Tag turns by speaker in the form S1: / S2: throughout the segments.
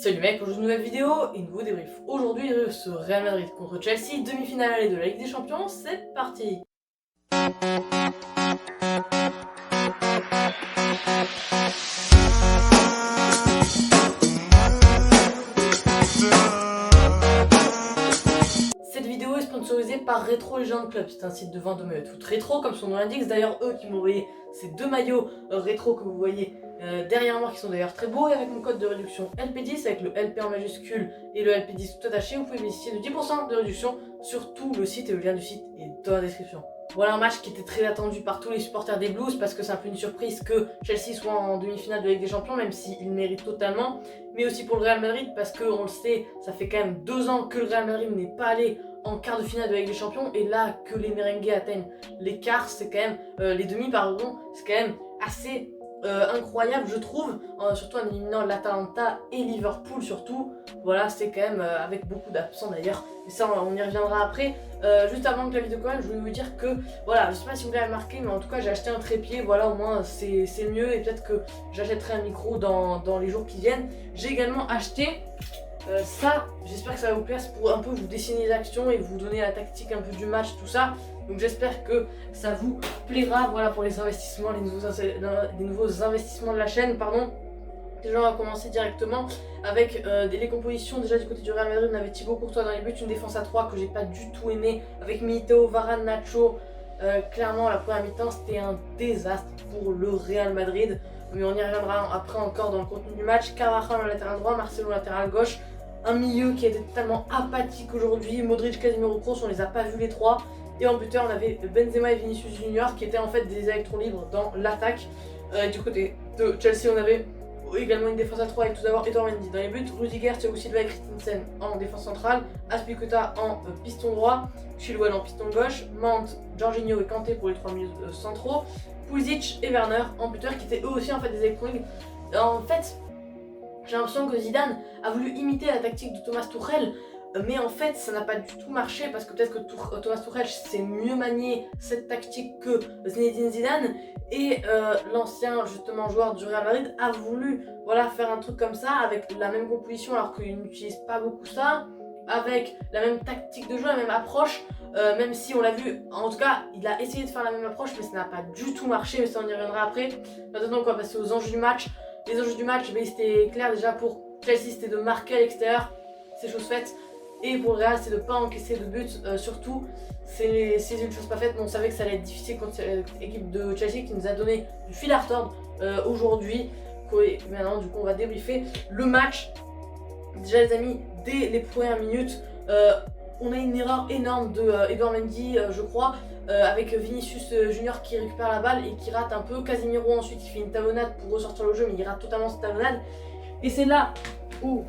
S1: Salut mec, aujourd'hui une nouvelle vidéo et nouveau débrief. Aujourd'hui, ce Real Madrid contre Chelsea, demi-finale aller de la Ligue des Champions, c'est parti. Cette vidéo est sponsorisée par Retro Legend Club, c'est un site de vente de maillots de foot rétro comme son nom l'indique. C'est d'ailleurs eux qui m'ont envoyé ces deux maillots rétro que vous voyez derrière moi, qui sont d'ailleurs très beaux, et avec mon code de réduction LP10 avec le LP en majuscule et le LP10 tout attaché, vous pouvez bénéficier de 10% de réduction sur tout le site, et le lien du site est dans la description. Voilà un match qui était très attendu par tous les supporters des Blues, parce que c'est un peu une surprise que Chelsea soit en demi-finale de Ligue des Champions, même s'il mérite totalement, mais aussi pour le Real Madrid parce qu'on le sait, ça fait quand même 2 ans que le Real Madrid n'est pas allé en quart de finale de la Ligue des Champions, et là que les merengues atteignent les quarts, c'est quand même les demi pardon, c'est quand même assez incroyable je trouve, surtout en éliminant l'Atalanta et Liverpool surtout. Voilà, c'est quand même avec beaucoup d'absents d'ailleurs, mais ça on y reviendra après. Juste avant que la vidéo commence, je voulais vous dire que voilà, je sais pas si vous l'avez remarqué, mais en tout cas j'ai acheté un trépied, voilà, au moins c'est mieux, et peut-être que j'achèterai un micro dans les jours qui viennent. J'ai également acheté ça, j'espère que ça va vous plaire, c'est pour un peu vous dessiner les actions et vous donner la tactique un peu du match, tout ça. Donc j'espère que ça vous plaira, voilà, pour les investissements, les nouveaux investissements de la chaîne, pardon. Déjà on va commencer directement avec les compositions. Déjà du côté du Real Madrid, on avait Thibaut Courtois dans les buts, une défense à 3 que j'ai pas du tout aimé, avec Militao, Varane, Nacho. Clairement la première mi-temps c'était un désastre pour le Real Madrid, mais on y reviendra après encore dans le contenu du match. Carvajal au latéral droit, Marcelo au latéral gauche, un milieu qui était totalement apathique aujourd'hui, Modric, Casemiro, Kroos, on les a pas vus les trois. Et en buteur, on avait Benzema et Vinicius Junior qui étaient en fait des électrons libres dans l'attaque. Du côté de Chelsea, on avait également une défense à 3 avec tout d'abord Edouard Mendy dans les buts, Rudiger, Thiago Silva et Christensen en défense centrale, Azpilicueta en piston droit, Chilwell en piston gauche, Mount, Jorginho et Kanté pour les 3 milieux centraux, Pulisic et Werner en buteur, qui étaient eux aussi en fait des électrons libres. En fait, j'ai l'impression que Zidane a voulu imiter la tactique de Thomas Tuchel, mais en fait ça n'a pas du tout marché, parce que peut-être que Thomas Tuchel sait mieux manier cette tactique que Zinedine Zidane, et l'ancien justement joueur du Real Madrid a voulu, voilà, faire un truc comme ça avec la même composition alors qu'il n'utilise pas beaucoup ça, avec la même tactique de jeu, la même approche, même si on l'a vu, en tout cas il a essayé de faire la même approche mais ça n'a pas du tout marché, mais ça on y reviendra après. Maintenant on va passer aux enjeux du match. Les enjeux du match, c'était clair déjà pour Chelsea, c'était de marquer à l'extérieur, c'est chose faite. Et pour le Real, c'est de ne pas encaisser de buts, surtout. C'est une chose pas faite, mais on savait que ça allait être difficile contre l'équipe de Chelsea qui nous a donné du fil à retordre aujourd'hui. Maintenant, du coup, on va débriefer le match. Déjà, les amis, dès les premières minutes, on a une erreur énorme de Edouard Mendy, je crois, avec Vinicius Junior qui récupère la balle et qui rate un peu. Casemiro ensuite qui fait une talonnade pour ressortir le jeu, mais il rate totalement cette talonnade. Et c'est là où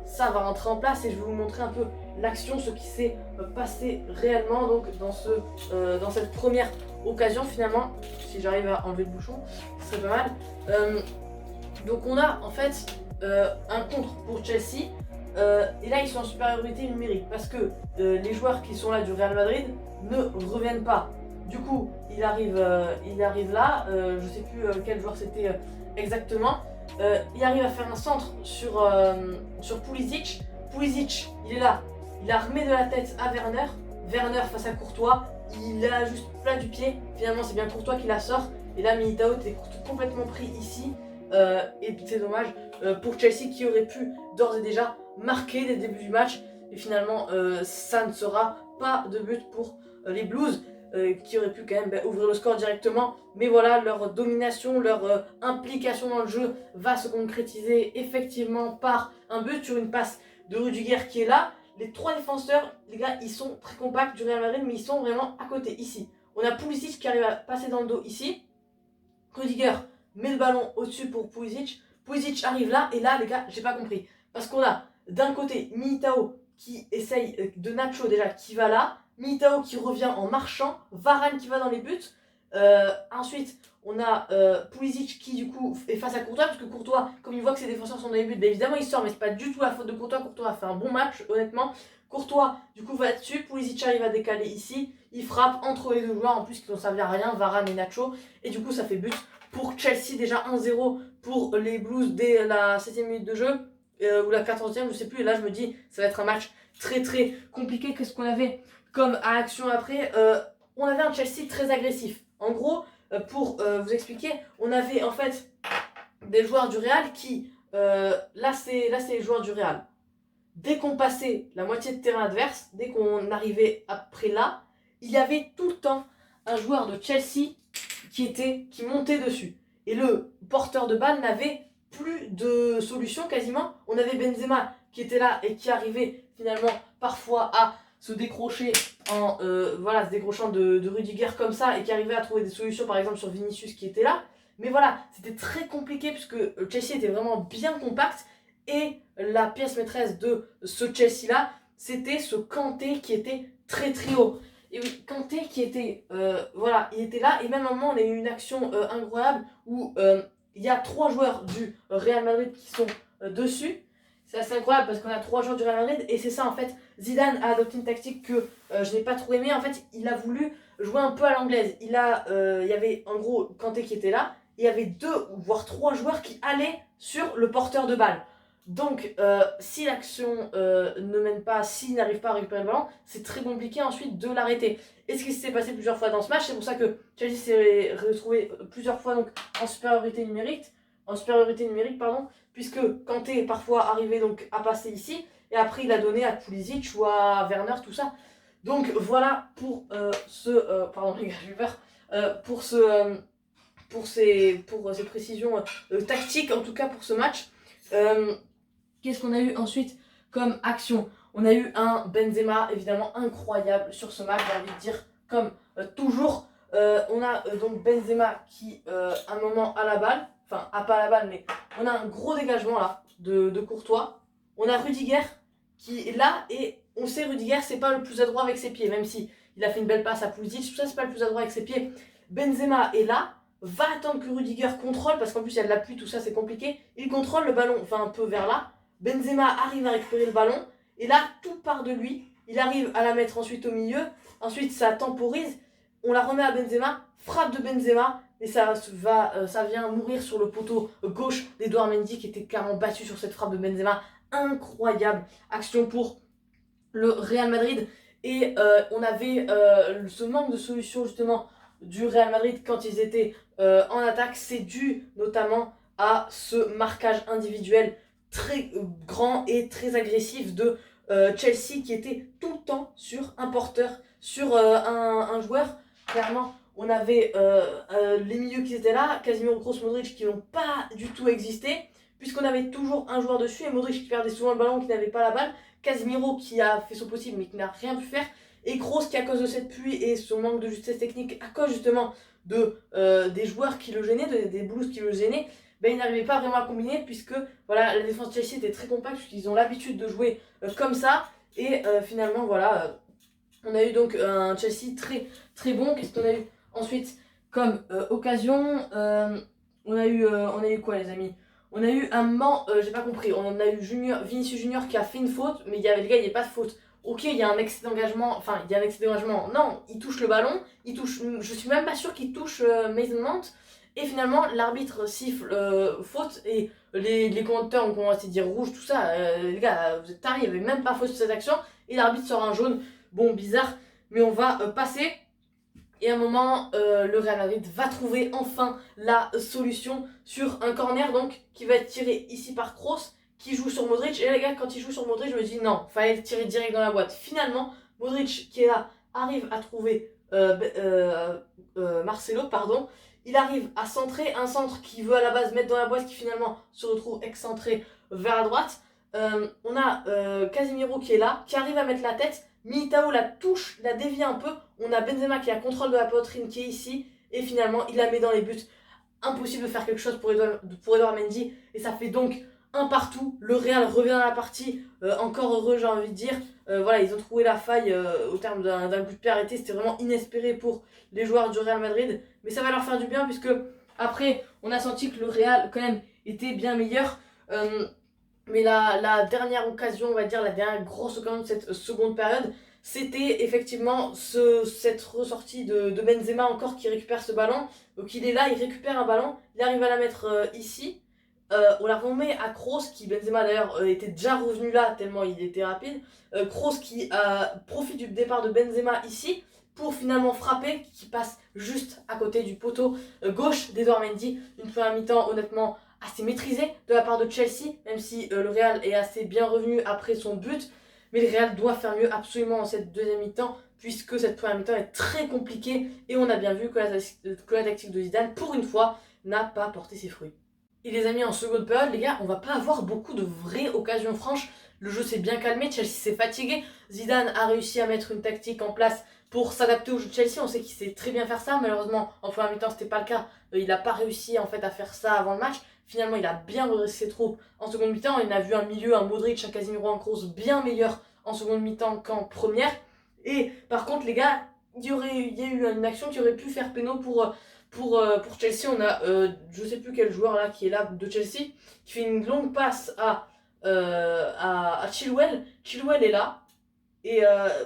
S1: ça va rentrer en place, et je vais vous montrer un peu l'action, ce qui s'est passé réellement donc dans cette première occasion finalement. Si j'arrive à enlever le bouchon, ce serait pas mal. Donc on a en fait un contre pour Chelsea, et là ils sont en supériorité numérique parce que les joueurs qui sont là du Real Madrid ne reviennent pas. Du coup il arrive là, je sais plus quel joueur c'était exactement. Il arrive à faire un centre sur Pulisic. Pulisic, il est là, il a remis de la tête à Werner. Werner face à Courtois, il a juste plat du pied. Finalement, c'est bien Courtois qui la sort. Et là, Militao était complètement pris ici. Et c'est dommage pour Chelsea qui aurait pu d'ores et déjà marquer dès le début du match. Et finalement, ça ne sera pas de but pour les Blues. Qui auraient pu quand même ouvrir le score directement. Mais voilà, leur domination, leur implication dans le jeu va se concrétiser effectivement par un but sur une passe de Rudiger qui est là. Les 3 défenseurs, les gars, ils sont très compacts du Real Madrid, mais ils sont vraiment à côté ici. On a Pulisic qui arrive à passer dans le dos ici. Rudiger met le ballon au-dessus pour Pulisic. Pulisic arrive là, et là, les gars, j'ai pas compris. Parce qu'on a d'un côté Militao qui essaye de Nacho déjà, qui va là. Militao qui revient en marchant, Varane qui va dans les buts. Ensuite, on a Pulisic qui du coup est face à Courtois, parce que Courtois, comme il voit que ses défenseurs sont dans les buts, bah, évidemment il sort, mais c'est pas du tout la faute de Courtois. Courtois a fait un bon match, honnêtement. Courtois du coup va dessus, Pulisic arrive à décaler ici, il frappe entre les deux joueurs en plus qui n'ont servi à rien, Varane et Nacho, et du coup ça fait but pour Chelsea, déjà 1-0 pour les Blues dès la 7ème minute de jeu. ou la 14e, je sais plus. Et là, je me dis, ça va être un match très très compliqué. Qu'est-ce qu'on avait comme action après? On avait un Chelsea très agressif. En gros, pour vous expliquer, on avait en fait des joueurs du Real qui, là c'est les joueurs du Real. Dès qu'on passait la moitié de terrain adverse, dès qu'on arrivait après là, il y avait tout le temps un joueur de Chelsea qui montait dessus. Et le porteur de balle n'avait plus de solution quasiment. On avait Benzema qui était là et qui arrivait finalement parfois à se décrocher se décrochant de Rudiger comme ça et qui arrivait à trouver des solutions par exemple sur Vinicius qui était là. Mais voilà, c'était très compliqué puisque Chelsea était vraiment bien compact et la pièce maîtresse de ce Chelsea là, c'était ce Kanté qui était très très haut. Et oui, Kanté qui était, il était là. Et même à un moment, on a eu une action incroyable où il y a 3 joueurs du Real Madrid qui sont dessus. C'est assez incroyable parce qu'on a 3 joueurs du Real Madrid. Et c'est ça, en fait, Zidane a adopté une tactique que je n'ai pas trop aimée. En fait, il a voulu jouer un peu à l'anglaise. Il y avait en gros Kanté qui était là. Et il y avait 2 voire 3 joueurs qui allaient sur le porteur de balle. Donc, si l'action ne mène pas, s'il n'arrive pas à récupérer le ballon, c'est très compliqué ensuite de l'arrêter. Et ce qui s'est passé plusieurs fois dans ce match, c'est pour ça que Chelsea s'est retrouvé plusieurs fois donc, en supériorité numérique, puisque Kanté est parfois arrivé donc, à passer ici, et après il a donné à Pulisic ou à Werner, tout ça. Donc voilà pour pardon les gars, j'ai eu peur. Pour ces précisions tactiques, en tout cas pour ce match. Qu'est-ce qu'on a eu ensuite comme action? On a eu un Benzema évidemment incroyable sur ce match, j'ai envie de dire, comme toujours. On a donc Benzema qui, à un moment, a la balle, enfin, a pas la balle, mais on a un gros dégagement là de Courtois. On a Rudiger qui est là, et on sait Rudiger, c'est pas le plus adroit avec ses pieds, même si il a fait une belle passe à Pulisic, tout ça, c'est pas le plus adroit avec ses pieds. Benzema est là, va attendre que Rudiger contrôle, parce qu'en plus il y a de l'appui, tout ça, c'est compliqué. Il contrôle le ballon, enfin un peu vers là. Benzema arrive à récupérer le ballon, et là, tout part de lui. Il arrive à la mettre ensuite au milieu, ensuite ça temporise, on la remet à Benzema, frappe de Benzema, et ça vient mourir sur le poteau gauche d'Edouard Mendy, qui était clairement battu sur cette frappe de Benzema. Incroyable action pour le Real Madrid. Et on avait ce manque de solution justement du Real Madrid quand ils étaient en attaque. C'est dû notamment à ce marquage individuel très grand et très agressif de Chelsea, qui était tout le temps sur un porteur, sur un joueur. Clairement, on avait les milieux qui étaient là, Casemiro, Kroos, Modric, qui n'ont pas du tout existé, puisqu'on avait toujours un joueur dessus, et Modric qui perdait souvent le ballon, qui n'avait pas la balle, Casemiro qui a fait son possible mais qui n'a rien pu faire, et Kroos qui, à cause de cette pluie et son manque de justesse technique, à cause justement des joueurs qui le gênaient, des blues qui le gênaient, ben, ils n'arrivaient pas vraiment à combiner, puisque voilà, la défense de Chelsea était très compacte, puisqu'ils ont l'habitude de jouer comme ça. Et finalement, voilà, on a eu donc un Chelsea très très bon. Qu'est-ce qu'on a eu ensuite comme occasion? On a eu quoi, les amis? On a eu un moment, j'ai pas compris, on a eu Vinicius Junior qui a fait une faute, mais les gars, il n'y a pas de faute. Ok, il y a un excès d'engagement, non, il touche le ballon, je suis même pas sûr qu'il touche Mason Mount. Et finalement, l'arbitre siffle faute, et les commentateurs ont commencé à dire rouge, tout ça. Les gars, vous êtes tarés, il n'y avait même pas faute sur cette action. Et l'arbitre sort un jaune. Bon, bizarre, mais on va passer. Et à un moment, le Real Madrid va trouver enfin la solution sur un corner, donc qui va être tiré ici par Kroos, qui joue sur Modric. Et là, les gars, quand il joue sur Modric, je me dis non, fallait le tirer direct dans la boîte. Finalement, Modric, qui est là, arrive à trouver Marcelo, pardon. Il arrive à centrer un centre qui veut à la base mettre dans la boîte, qui finalement se retrouve excentré vers la droite. On a Casemiro qui est là, qui arrive à mettre la tête. Militao la touche, la dévie un peu. On a Benzema qui a contrôle de la poitrine, qui est ici. Et finalement, il la met dans les buts. Impossible de faire quelque chose pour Edouard Mendy. Et ça fait donc un partout. Le Real revient dans la partie. Encore heureux, j'ai envie de dire. Voilà, ils ont trouvé la faille au terme d'un coup de pied arrêté. C'était vraiment inespéré pour les joueurs du Real Madrid. Mais ça va leur faire du bien, puisque après, on a senti que le Real, quand même, était bien meilleur. Mais la dernière occasion, on va dire, la dernière grosse occasion de cette seconde période, c'était effectivement cette ressortie de Benzema encore, qui récupère ce ballon. Donc il est là, il récupère un ballon, il arrive à la mettre ici. On la remet à Kroos, qui Benzema d'ailleurs était déjà revenu là tellement il était rapide. Kroos qui profite du départ de Benzema ici pour finalement frapper, qui passe juste à côté du poteau gauche d'Edouard Mendy. Une première mi-temps honnêtement assez maîtrisée de la part de Chelsea, même si le Real est assez bien revenu après son but. Mais le Real doit faire mieux absolument en cette deuxième mi-temps, puisque cette première mi-temps est très compliquée et on a bien vu que la tactique de Zidane, pour une fois, n'a pas porté ses fruits. Et les amis, en seconde période, les gars, on va pas avoir beaucoup de vraies occasions franches. Le jeu s'est bien calmé, Chelsea s'est fatigué. Zidane a réussi à mettre une tactique en place pour s'adapter au jeu de Chelsea. On sait qu'il sait très bien faire ça. Malheureusement, en première mi-temps, c'était pas le cas. Il n'a pas réussi en fait à faire ça avant le match. Finalement, il a bien redressé ses troupes en seconde mi-temps. Il a vu un milieu, un Modric, un Casemiro, un Kroos bien meilleur en seconde mi-temps qu'en première. Et par contre, les gars, il y a eu une action qui aurait pu faire péno pour Chelsea. On a je sais plus quel joueur là qui est là de Chelsea qui fait une longue passe à Chilwell. Chilwell est là et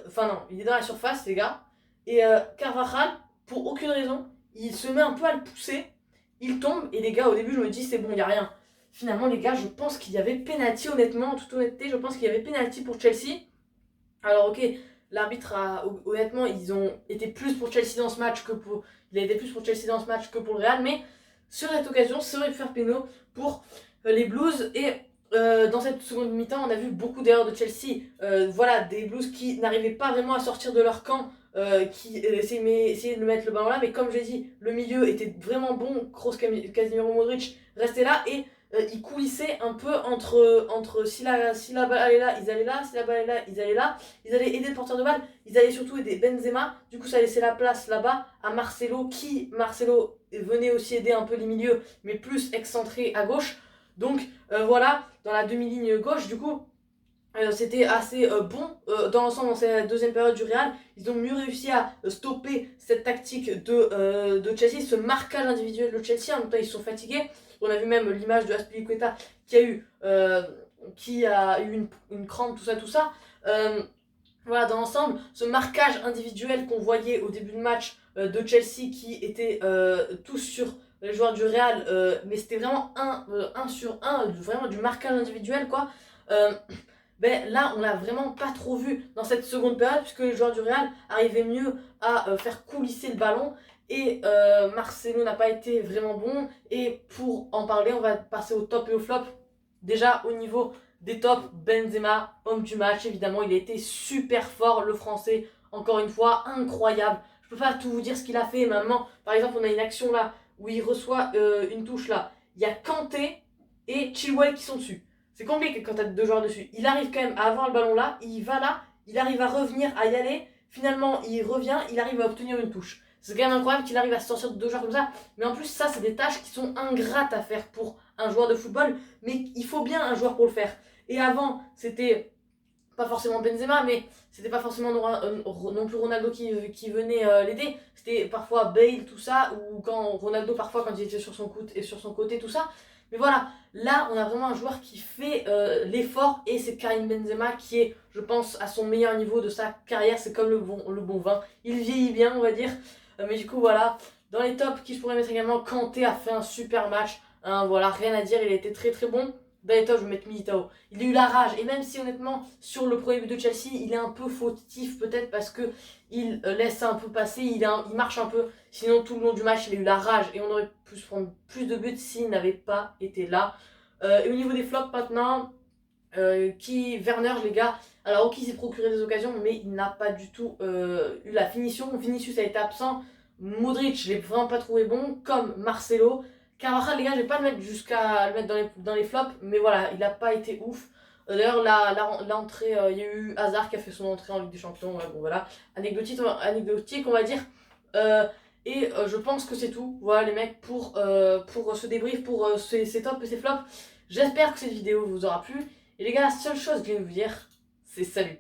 S1: enfin non, il est dans la surface les gars, et Carvajal, pour aucune raison, il se met un peu à le pousser, il tombe et les gars, au début je me dis c'est bon, il y a rien. Finalement les gars, je pense qu'il y avait penalty, honnêtement, en toute honnêteté, je pense qu'il y avait penalty pour Chelsea. Alors ok, l'arbitre a honnêtement, ils ont été plus pour Chelsea dans ce match que pour il a été plus pour Chelsea dans ce match que pour le Real, mais sur cette occasion, ça aurait pu faire péno pour les Blues. Et dans cette seconde mi-temps, on a vu beaucoup d'erreurs de Chelsea. Voilà, des Blues qui n'arrivaient pas vraiment à sortir de leur camp, qui essayaient de mettre le ballon là, mais comme j'ai dit, le milieu était vraiment bon. Kroos, Casemiro, Modric restaient là et ils coulissaient un peu entre si la balle allait là, ils allaient là, si la balle allait là, ils allaient là. Ils allaient aider le porteur de balle, ils allaient surtout aider Benzema. Du coup, ça laissait la place là-bas à Marcelo, Marcelo venait aussi aider un peu les milieux, mais plus excentré à gauche. Donc voilà, dans la demi-ligne gauche, du coup, c'était assez bon dans l'ensemble dans cette deuxième période du Real. Ils ont mieux réussi à stopper cette tactique de Chelsea, ce marquage individuel de Chelsea. En même temps, ils sont fatigués. On a vu même l'image de Azpilicueta qui a eu une crampe, tout ça. Voilà, dans l'ensemble, ce marquage individuel qu'on voyait au début de match de Chelsea qui était tous sur les joueurs du Real, mais c'était vraiment un sur un, vraiment du marquage individuel quoi. Ben là, on l'a vraiment pas trop vu dans cette seconde période, puisque les joueurs du Real arrivaient mieux à faire coulisser le ballon. Et Marcelo n'a pas été vraiment bon. Et pour en parler, on va passer au top et au flop. Déjà, au niveau des tops, Benzema, homme du match, évidemment, il a été super fort, le français, encore une fois, incroyable. Je peux pas tout vous dire ce qu'il a fait, maintenant, par exemple, on a une action là, où il reçoit une touche là. Il y a Kanté et Chilwell qui sont dessus. C'est compliqué quand t'as deux joueurs dessus. Il arrive quand même à avoir le ballon là, il va là, il arrive à revenir, à y aller. Finalement, il revient, il arrive à obtenir une touche. C'est quand même incroyable qu'il arrive à se sortir de deux joueurs comme ça. Mais en plus, ça, c'est des tâches qui sont ingrates à faire pour un joueur de football. Mais il faut bien un joueur pour le faire. Et avant, c'était pas forcément Benzema, mais c'était pas forcément non plus Ronaldo qui venait l'aider. C'était parfois Bale, tout ça, ou quand Ronaldo, parfois, quand il était sur son côté, tout ça. Mais voilà, là, on a vraiment un joueur qui fait l'effort, et c'est Karim Benzema qui est, je pense, à son meilleur niveau de sa carrière. C'est comme le bon vin. Il vieillit bien, on va dire. Mais du coup, voilà. Dans les tops, qui je pourrais mettre également, Kanté a fait un super match. Hein, voilà, rien à dire, il a été très très bon. Dans les tops, je vais mettre Militao. Il a eu la rage. Et même si honnêtement, sur le premier but de Chelsea, il est un peu fautif peut-être parce que il laisse un peu passer, il marche un peu. Sinon, tout le long du match, il a eu la rage. Et on aurait pu se prendre plus de buts s'il n'avait pas été là. Et au niveau des flops maintenant, Werner, les gars. Alors, ok, il s'est procuré des occasions, mais il n'a pas du tout eu la finition. Vinicius a été absent. Modric, je l'ai vraiment pas trouvé bon, comme Marcelo. Carvajal, les gars, je vais pas le mettre dans les flops, mais voilà, il a pas été ouf. D'ailleurs, l'entrée, il y a eu Hazard qui a fait son entrée en Ligue des Champions. Ouais, bon, voilà, anecdotique, on va dire. Je pense que c'est tout. Voilà, les mecs, pour ce débrief, pour ces tops et ces flops. J'espère que cette vidéo vous aura plu. Et les gars, la seule chose que je vais vous dire, c'est salut.